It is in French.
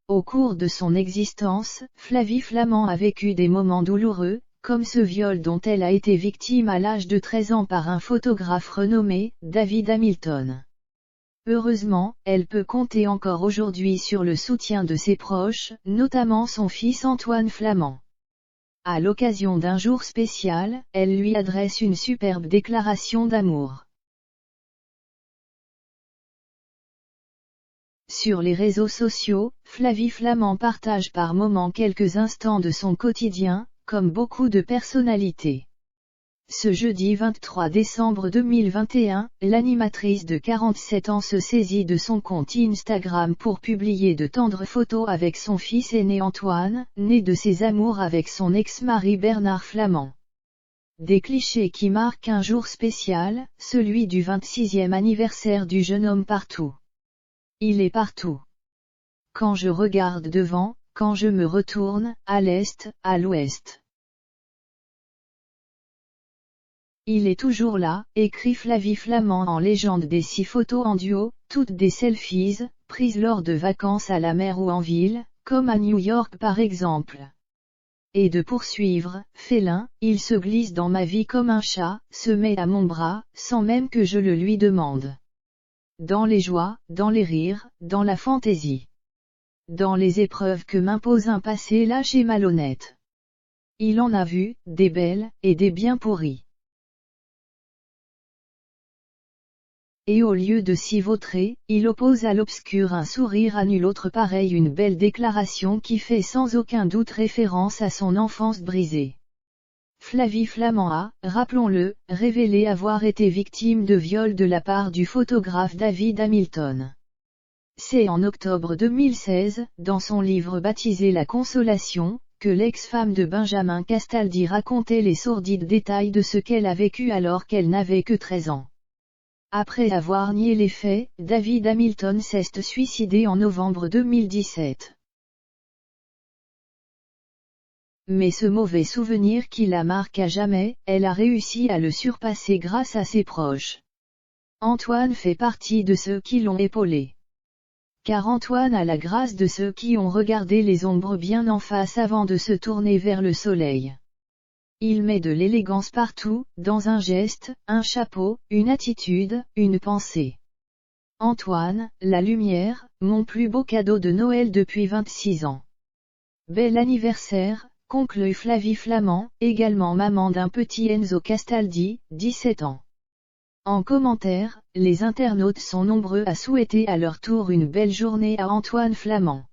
Au cours de son existence, Flavie Flament a vécu des moments douloureux, comme ce viol dont elle a été victime à l'âge de 13 ans par un photographe renommé, David Hamilton. Heureusement, elle peut compter encore aujourd'hui sur le soutien de ses proches, notamment son fils Antoine Flament. À l'occasion d'un jour spécial, elle lui adresse une superbe déclaration d'amour. Sur les réseaux sociaux, Flavie Flament partage par moments quelques instants de son quotidien, comme beaucoup de personnalités. Ce jeudi 23 décembre 2021, l'animatrice de 47 ans se saisit de son compte Instagram pour publier de tendres photos avec son fils aîné Antoine, né de ses amours avec son ex-mari Bernard Flament. Des clichés qui marquent un jour spécial, celui du 26e anniversaire du jeune homme partout. Il est partout. Quand je regarde devant, quand je me retourne, à l'est, à l'ouest. Il est toujours là, écrit Flavie Flament en légende des 6 photos en duo, toutes des selfies, prises lors de vacances à la mer ou en ville, comme à New York par exemple. Et de poursuivre, félin, il se glisse dans ma vie comme un chat, se met à mon bras, sans même que je le lui demande. Dans les joies, dans les rires, dans la fantaisie. Dans les épreuves que m'impose un passé lâche et malhonnête. Il en a vu, des belles, et des bien pourries. Et au lieu de s'y vautrer, il oppose à l'obscur un sourire à nul autre pareil, une belle déclaration qui fait sans aucun doute référence à son enfance brisée. Flavie Flament a, rappelons-le, révélé avoir été victime de viol de la part du photographe David Hamilton. C'est en octobre 2016, dans son livre baptisé La Consolation, que l'ex-femme de Benjamin Castaldi racontait les sordides détails de ce qu'elle a vécu alors qu'elle n'avait que 13 ans. Après avoir nié les faits, David Hamilton s'est suicidé en novembre 2017. Mais ce mauvais souvenir qui la marque à jamais, elle a réussi à le surpasser grâce à ses proches. Antoine fait partie de ceux qui l'ont épaulé. Car Antoine a la grâce de ceux qui ont regardé les ombres bien en face avant de se tourner vers le soleil. Il met de l'élégance partout, dans un geste, un chapeau, une attitude, une pensée. Antoine, la lumière, mon plus beau cadeau de Noël depuis 26 ans. Bel anniversaire, conclut Flavie Flament, également maman d'un petit Enzo Castaldi, 17 ans. En commentaire, les internautes sont nombreux à souhaiter à leur tour une belle journée à Antoine Flament.